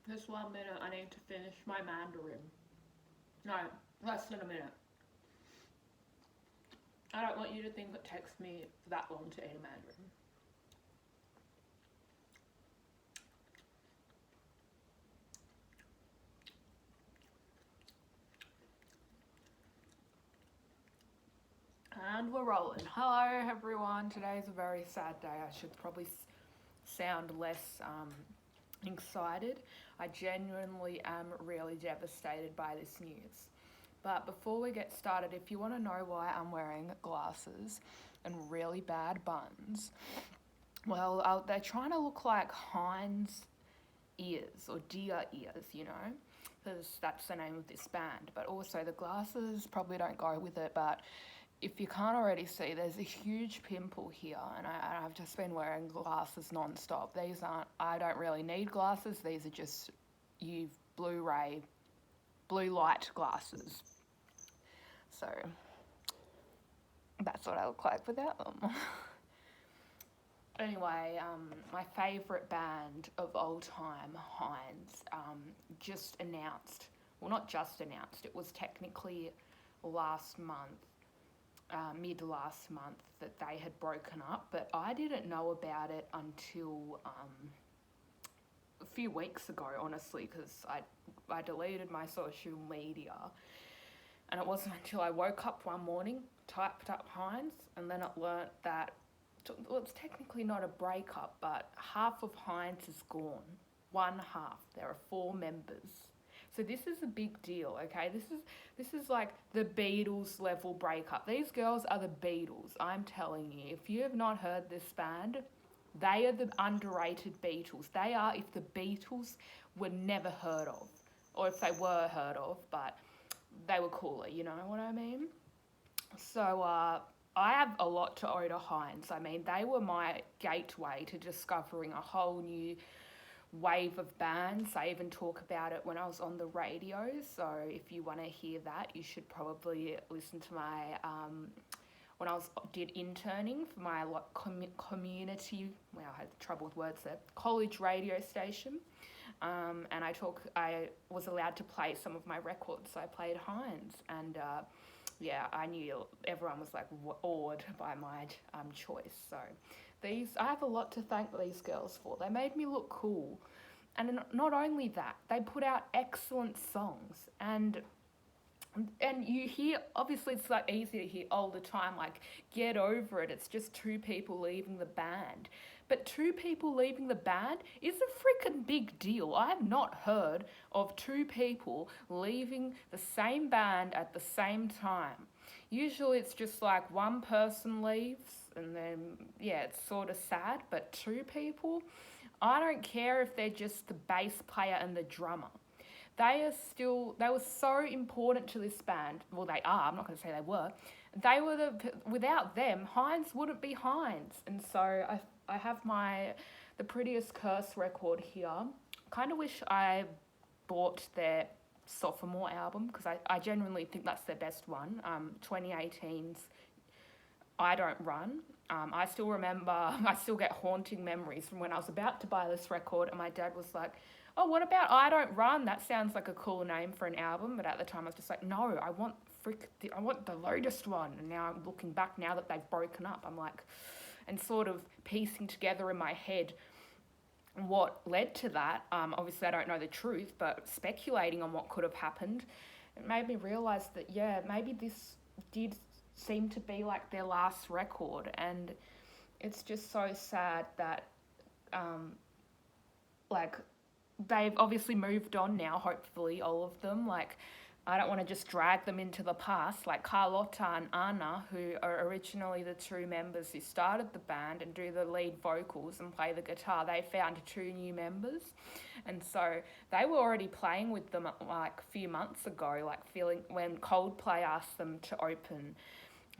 Just 1 minute, I need to finish my Mandarin. No, less than a minute. I don't want you to think it takes me that long to eat a Mandarin. And we're rolling. Hello, everyone. Today's a very sad day. I should probably sound less excited. I genuinely am really devastated by this news. But before we get started, if you want to know why I'm wearing glasses and really bad buns, well, they're trying to look like Hinds ears or deer ears, you know, because that's the name of this band. But also, the glasses probably don't go with it, but if you can't already see, there's a huge pimple here, and I've just been wearing glasses non-stop. These aren't, I don't really need glasses. These are just blue light glasses. So that's what I look like without them. Anyway, my favourite band of all time, Hinds, just announced, well, not just announced, it was technically last month, mid last month, that they had broken up, but I didn't know about it until a few weeks ago, honestly, because I deleted my social media, and it wasn't until I woke up one morning, typed up Hinds, and then it learnt that, well, it's technically not a breakup, but half of Hinds is gone. One half. There are four members. So this is a big deal, okay? This is like the Beatles level breakup. These girls are the Beatles, I'm telling you. If you have not heard this band, they are the underrated Beatles. They are if the Beatles were never heard of, or if they were heard of, but they were cooler, you know what I mean? So I have a lot to owe to Hinds. I mean, they were my gateway to discovering a whole new wave of bands. I even talk about it when I was on the radio. So if you want to hear that, you should probably listen to my when I did interning for my community. Wow, I had trouble with words there. College radio station. And I was allowed to play some of my records. So I played Hinds, and yeah, I knew everyone was like awed by my choice. So I have a lot to thank these girls for. They made me look cool, and not only that, they put out excellent songs, and you hear, obviously it's like easy to hear all the time, like, get over it, it's just two people leaving the band. But two people leaving the band is a freaking big deal. I have not heard of two people leaving the same band at the same time. Usually it's just like one person leaves and then, yeah, it's sort of sad, but two people, I don't care if they're just the bass player and the drummer. They were so important to this band. Well, they are, I'm not going to say they were. Without them, Hinds wouldn't be Hinds. And so I have the Prettiest Curse record here. Kind of wish I bought their sophomore album, because I genuinely think that's their best one. 2018's I Don't Run. I still remember, I still get haunting memories from when I was about to buy this record, and my dad was like, oh, what about I Don't Run? That sounds like a cool name for an album. But at the time, I was just like, no, I want the latest one. And now I'm looking back, now that they've broken up, I'm like, and sort of piecing together in my head what led to that. Obviously, I don't know the truth, but speculating on what could have happened, it made me realise that, yeah, maybe this did seem to be like their last record. And it's just so sad that, like, they've obviously moved on now, hopefully, all of them. Like, I don't want to just drag them into the past. Like Carlotta and Anna, who are originally the two members who started the band and do the lead vocals and play the guitar, they found two new members. And so they were already playing with them like a few months ago, like feeling when Coldplay asked them to open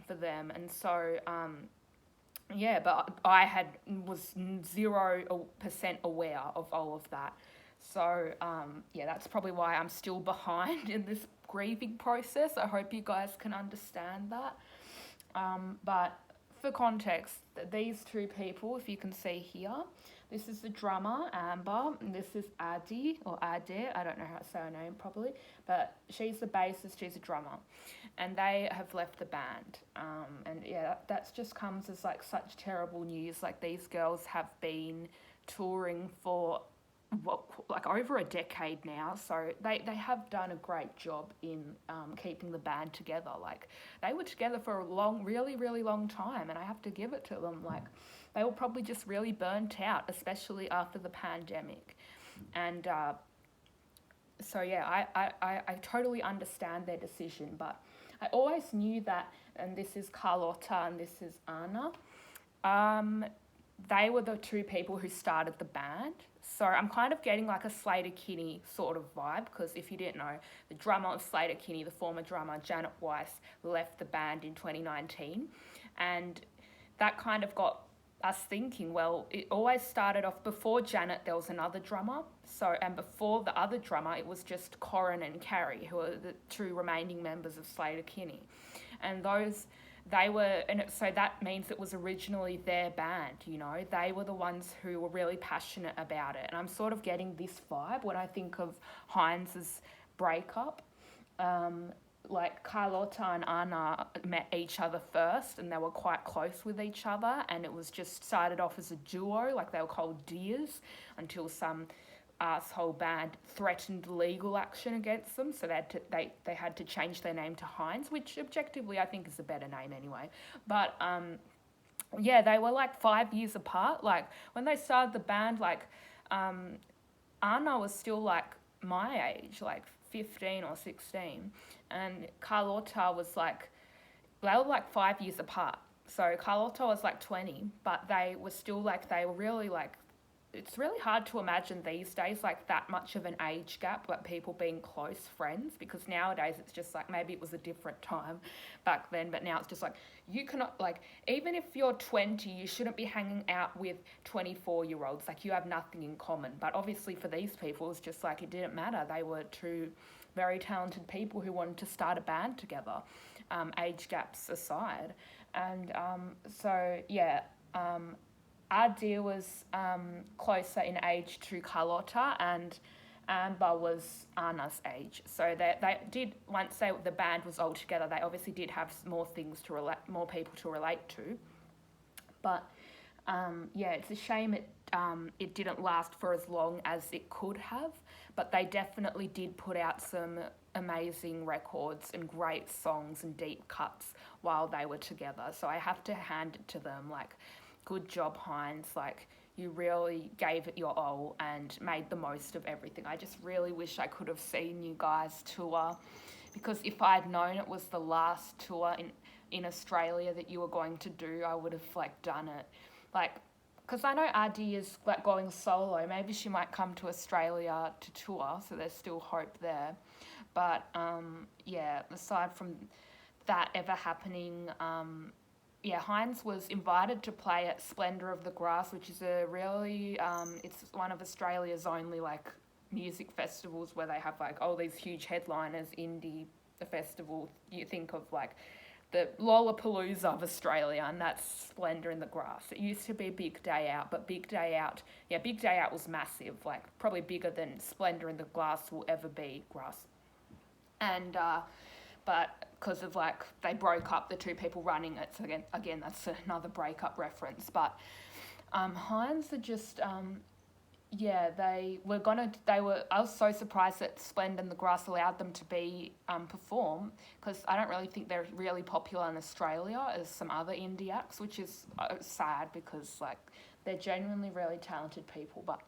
for them. And so, yeah, but was 0% aware of all of that. So, yeah, that's probably why I'm still behind in this grieving process. I hope you guys can understand that. But for context, these two people, if you can see here, this is the drummer, Amber, and this is Adi, or Ade, I don't know how to say her name properly, but she's the bassist, she's a drummer, and they have left the band. And yeah, that's just comes as like such terrible news. Like, these girls have been touring for like over a decade now, so they have done a great job in keeping the band together. Like, they were together for a really long time, and I have to give it to them. Like, they were probably just really burnt out, especially after the pandemic. And so yeah, I totally understand their decision, but I always knew that, and this is Carlotta and this is Anna, they were the two people who started the band. So I'm kind of getting like a Slater-Kinney sort of vibe, because if you didn't know, the drummer of Slater-Kinney, the former drummer, Janet Weiss, left the band in 2019. And that kind of got us thinking, well, it always started off, before Janet, there was another drummer. So, and before the other drummer, it was just Corin and Carrie, who are the two remaining members of Slater-Kinney. And so that means it was originally their band, you know. They were the ones who were really passionate about it. And I'm sort of getting this vibe when I think of Hinds' breakup. Like, Carlotta and Anna met each other first, and they were quite close with each other, and it was just started off as a duo, like they were called Dears, until some asshole band threatened legal action against them, so they had to change their name to Hinds, which objectively I think is a better name anyway. But yeah, they were like 5 years apart. Like, when they started the band, like Anna was still like my age, like 15 or 16, and Carlotta was like, they were like 5 years apart. So Carlotta was like 20, but they were still like, they were really like, it's really hard to imagine these days like that much of an age gap, like people being close friends, because nowadays it's just like, maybe it was a different time back then, but now it's just like, you cannot, like, even if you're 20, you shouldn't be hanging out with 24-year-olds, like you have nothing in common. But obviously for these people, it's just like, it didn't matter. They were two very talented people who wanted to start a band together, age gaps aside. And so yeah, Adi was closer in age to Carlotta, and Amber was Anna's age. So they did, once the band was all together, they obviously did have more things to relate, more people to relate to. But yeah, it's a shame it didn't last for as long as it could have. But they definitely did put out some amazing records and great songs and deep cuts while they were together. So I have to hand it to them, like, good job, Hinds. Like, you really gave it your all and made the most of everything. I just really wish I could have seen you guys tour, because if I'd known it was the last tour in Australia that you were going to do, I would have like done it. Like, because I know Adi is like going solo. Maybe she might come to Australia to tour, so there's still hope there. But yeah, aside from that ever happening, yeah, Hinds was invited to play at Splendour of the Grass, which is a really, it's one of Australia's only like music festivals where they have like all these huge headliners. Indie festival, you think of like the Lollapalooza of Australia, and that's Splendour in the Grass. It used to be Big Day Out, but Big Day Out was massive, like probably bigger than Splendour in the Grass will ever be. And but because of like, they broke up, the two people running it, so again that's another breakup reference. But Hinds are just yeah, I was so surprised that Splend and the Grass allowed them to be perform, because I don't really think they're really popular in Australia as some other indie acts, which is sad, because like they're genuinely really talented people. But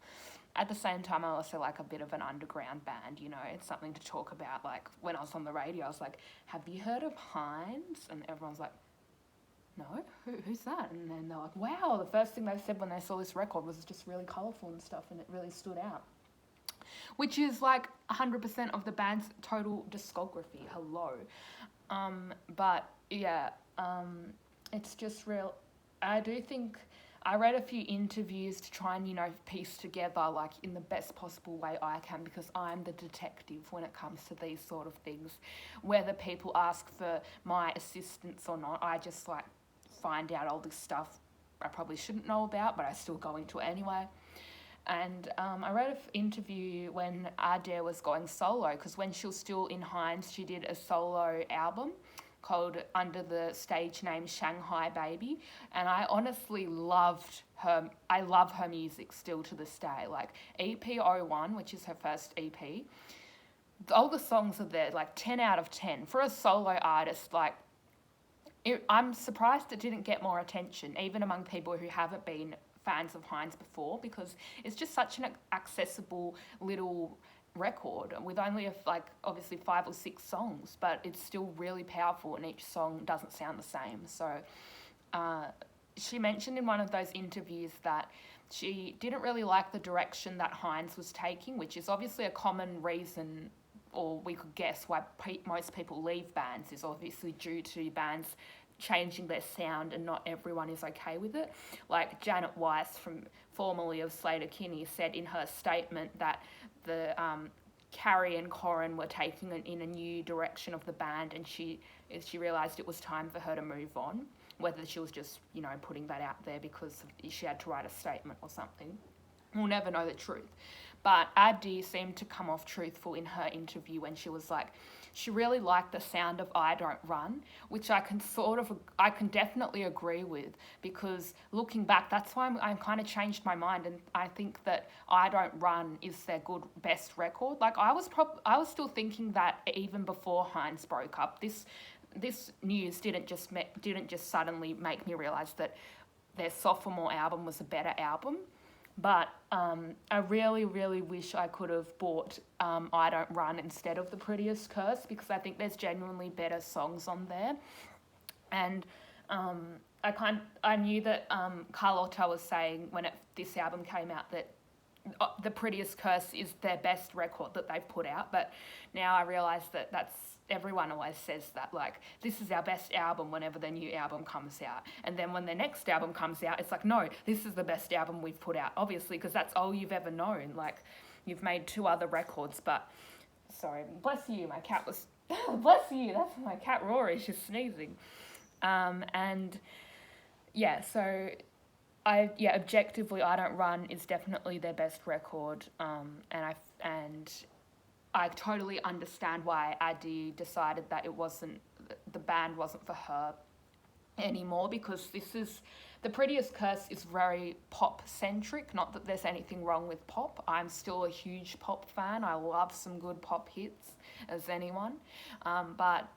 at the same time, I also like a bit of an underground band, you know. It's something to talk about. Like, when I was on the radio, I was like, have you heard of Hinds? And everyone's like, no, who's that? And then they're like, wow, the first thing they said when they saw this record was just really colourful and stuff, and it really stood out. Which is like 100% of the band's total discography. Hello. But yeah, it's just real. I do think I read a few interviews to try and, you know, piece together, like, in the best possible way I can, because I'm the detective when it comes to these sort of things. Whether people ask for my assistance or not, I just, like, find out all this stuff I probably shouldn't know about, but I still go into it anyway. And I read an interview when Adair was going solo, because when she was still in Hinds, she did a solo album called under the stage name Shanghai Baby, and I honestly loved her. I love her music still to this day. Like EP01, which is her first EP, all the songs are there, like 10 out of 10 for a solo artist. Like I'm surprised it didn't get more attention, even among people who haven't been fans of Hinds before, because it's just such an accessible little record with only obviously 5 or 6 songs, but it's still really powerful, and each song doesn't sound the same. So she mentioned in one of those interviews that she didn't really like the direction that Hinds was taking, which is obviously a common reason, or we could guess why most people leave bands, is obviously due to bands changing their sound, and not everyone is okay with it. Like Janet Weiss, formerly of Slater-Kinney, said in her statement that the Carrie and Corin were taking in a new direction of the band, and she realised it was time for her to move on. Whether she was just, putting that out there because she had to write a statement or something, we'll never know the truth. But Addy seemed to come off truthful in her interview when she was like, she really liked the sound of I Don't Run, which I can definitely agree with, because looking back, that's why I kind of changed my mind, and I think that I Don't Run is their best record. Like I was still thinking that even before Hinds broke up. This news didn't just suddenly make me realise that their sophomore album was a better album. But I really, really wish I could have bought I Don't Run instead of The Prettiest Curse, because I think there's genuinely better songs on there. And I knew that Carlotta was saying when this album came out that The Prettiest Curse is their best record that they've put out. But now I realise that everyone always says that, like, this is our best album whenever their new album comes out. And then when their next album comes out, it's like, no, this is the best album we've put out, obviously, because that's all you've ever known. Like, you've made 2 other records, but, sorry, bless you, my cat was, bless you, that's my cat Rory, she's sneezing. And, yeah, so, objectively, I Don't Run is definitely their best record, and I totally understand why Addy decided that the band wasn't for her anymore, because The Prettiest Curse is very pop-centric. Not that there's anything wrong with pop. I'm still a huge pop fan. I love some good pop hits, as anyone. But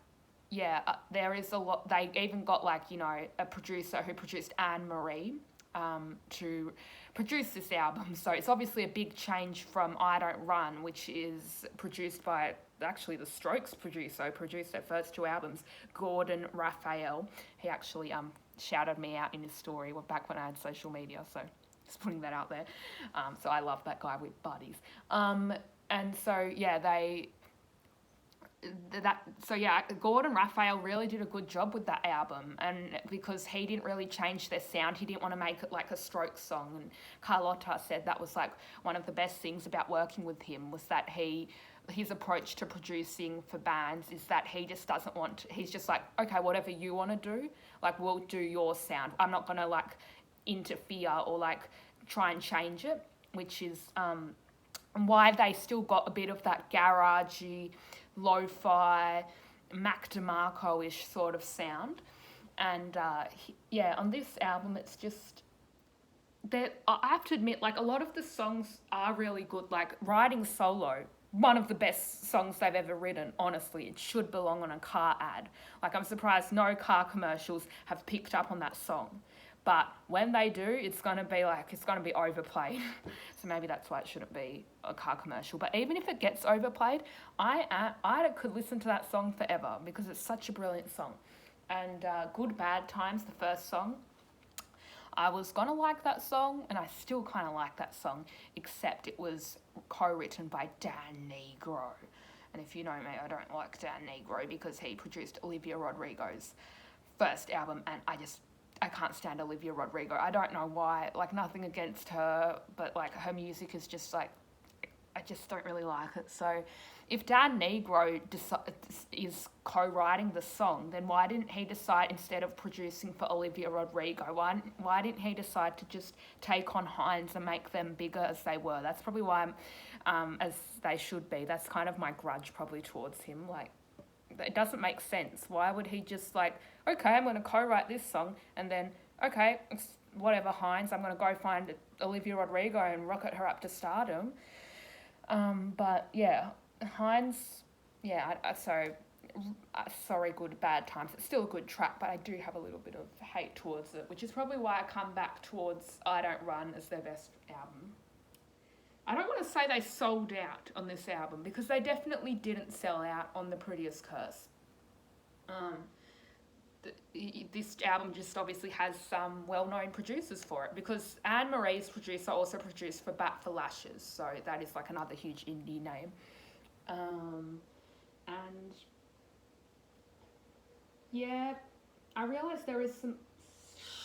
yeah, there is a lot. They even got a producer who produced Anne Marie to produce this album. So it's obviously a big change from I Don't Run, which is produced by actually the Strokes producer, who produced their first 2 albums, Gordon Raphael. He actually shouted me out in his story back when I had social media, so just putting that out there. So I love that guy with buddies. And so Gordon Raphael really did a good job with that album, and because he didn't really change their sound, he didn't want to make it like a Strokes song. And Carlotta said that was like one of the best things about working with him, was that his approach to producing for bands is that he just doesn't want, he's just like, okay, whatever you want to do, like, we'll do your sound. I'm not going to like interfere or like try and change it, which is why they still got a bit of that garagey, lo-fi, Mac DeMarco-ish sort of sound. And on this album, it's just, I have to admit, like, a lot of the songs are really good. Like Riding Solo, one of the best songs they've ever written, honestly. It should belong on a car ad. Like, I'm surprised no car commercials have picked up on that song. But when they do, it's going to be overplayed. So maybe that's why it shouldn't be a car commercial. But even if it gets overplayed, I could listen to that song forever, because it's such a brilliant song. And Good Bad Times, the first song, I was going to like that song, and I still kind of like that song, except it was co-written by Dan Negro. And if you know me, I don't like Dan Negro because he produced Olivia Rodrigo's first album, and I can't stand Olivia Rodrigo. I don't know why. Like, nothing against her, but like her music is just like, I just don't really like it. So if Dan Negro is co-writing the song, then why didn't he decide, instead of producing for Olivia Rodrigo, why didn't he decide to just take on Hinds and make them bigger as they were? That's probably why as they should be. That's kind of my grudge probably towards him. Like, it doesn't make sense. Why would he just like, okay, I'm going to co-write this song, and then, okay, whatever, Hinds, I'm going to go find Olivia Rodrigo and rocket her up to stardom. But yeah, Hinds, yeah, sorry, good, bad times. It's still a good track, but I do have a little bit of hate towards it, which is probably why I come back towards I Don't Run as their best album. I don't want to say they sold out on this album, because they definitely didn't sell out on The Prettiest Curse. This album just obviously has some well-known producers for it, because Anne Marie's producer also produced for Bat for Lashes, so that is like another huge indie name. And yeah, I realise there is some...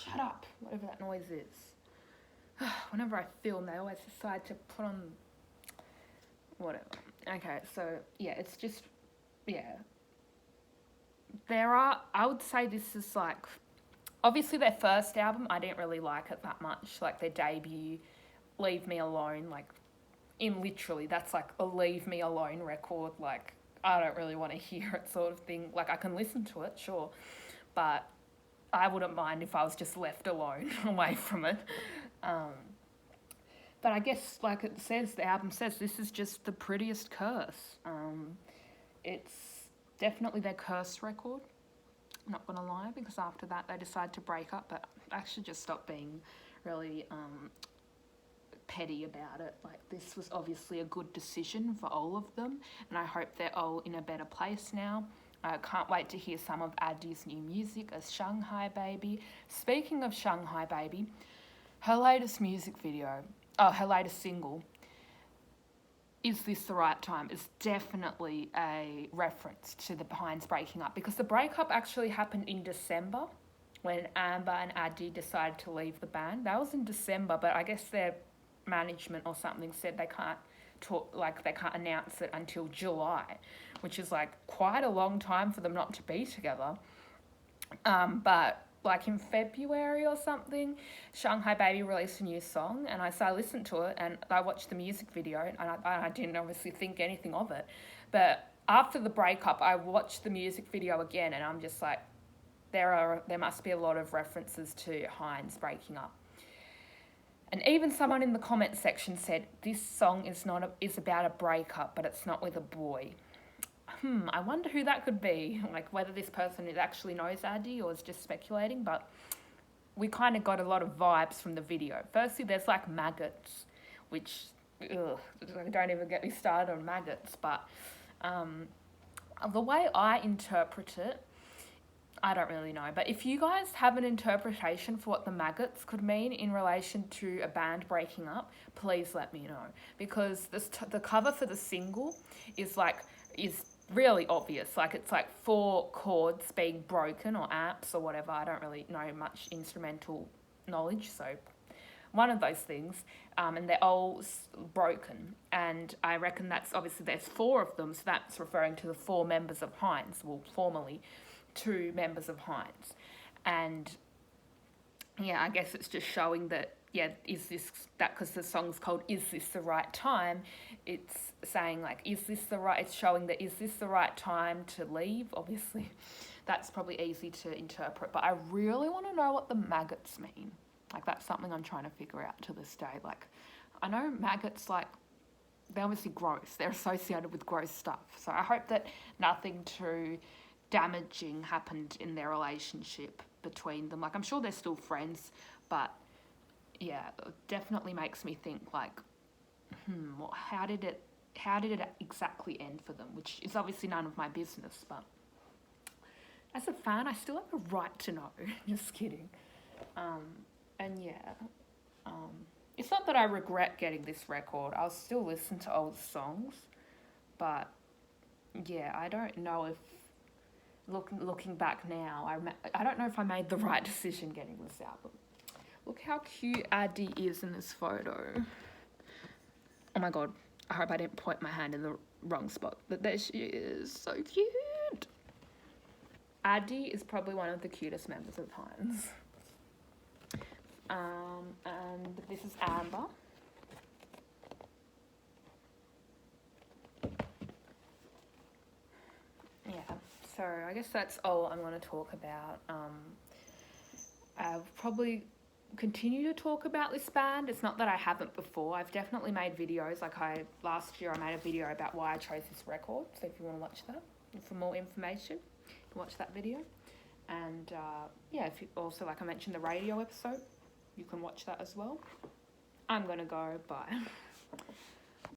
Shut up, whatever that noise is. Whenever I film, they always decide to put on... Whatever. Okay, so yeah, it's just... Yeah. I would say this is like... Obviously their first album, I didn't really like it that much. Like their debut, Leave Me Alone, like... literally, that's like a Leave Me Alone record. Like, I don't really want to hear it sort of thing. Like, I can listen to it, sure. But I wouldn't mind if I was just left alone away from it. But I guess, like it says, the album says, this is just The Prettiest Curse. It's definitely their curse record. I'm not going to lie, because after that they decided to break up, but I actually just stopped being really petty about it. Like, this was obviously a good decision for all of them, and I hope they're all in a better place now. I can't wait to hear some of Addy's new music as Shanghai Baby. Speaking of Shanghai Baby, her latest her latest single, Is This the Right Time, is definitely a reference to the Hinds breaking up, because the breakup actually happened in December when Amber and Addy decided to leave the band. That was in December, but I guess their management or something said they can't announce it until July, which is like quite a long time for them not to be together. But like in February or something, Shanghai Baby released a new song, and I listened to it, and I watched the music video, and I didn't obviously think anything of it. But after the breakup, I watched the music video again, and I'm just like, there must be a lot of references to Hinds breaking up. And even someone in the comment section said, this song is about a breakup, but it's not with a boy. I wonder who that could be. Like, whether this person actually knows Addy or is just speculating, but we kind of got a lot of vibes from the video. Firstly, there's like maggots, which, don't even get me started on maggots, but the way I interpret it, I don't really know. But if you guys have an interpretation for what the maggots could mean in relation to a band breaking up, please let me know. Because the cover for the single is really obvious. Like, it's like 4 chords being broken, or amps or whatever. I don't really know much instrumental knowledge, so one of those things. And they're all broken. And I reckon that's obviously, there's 4 of them, so that's referring to the 4 members of Hinds. Well, formerly 2 members of Hinds. And yeah, I guess it's just showing that, yeah, because the song's called Is This the Right Time, it's saying like, it's showing that, is this the right time to leave? Obviously, that's probably easy to interpret, but I really want to know what the maggots mean. Like, that's something I'm trying to figure out to this day. Like, I know maggots, like, they're obviously gross. They're associated with gross stuff. So I hope that nothing too damaging happened in their relationship between them. Like, I'm sure they're still friends, but yeah, it definitely makes me think, like, how did it exactly end for them? Which is obviously none of my business, but as a fan, I still have a right to know. Just kidding. And yeah, it's not that I regret getting this record. I'll still listen to old songs, but yeah, I don't know if looking back now, I don't know if I made the right decision getting this album. Look how cute Addy is in this photo. Oh my god, I hope I didn't point my hand in the wrong spot, but there she is, so cute. Addie is probably one of the cutest members of Hinds. And this is Amber. Yeah, so I guess that's all I'm going to talk about. I'll probably continue to talk about this band. It's not that I haven't before. I've definitely made videos. Last year I made a video about why I chose this record. So if you want to watch that for more information, you can watch that video. And yeah, if you also, like I mentioned, the radio episode, you can watch that as well. I'm going to go, bye.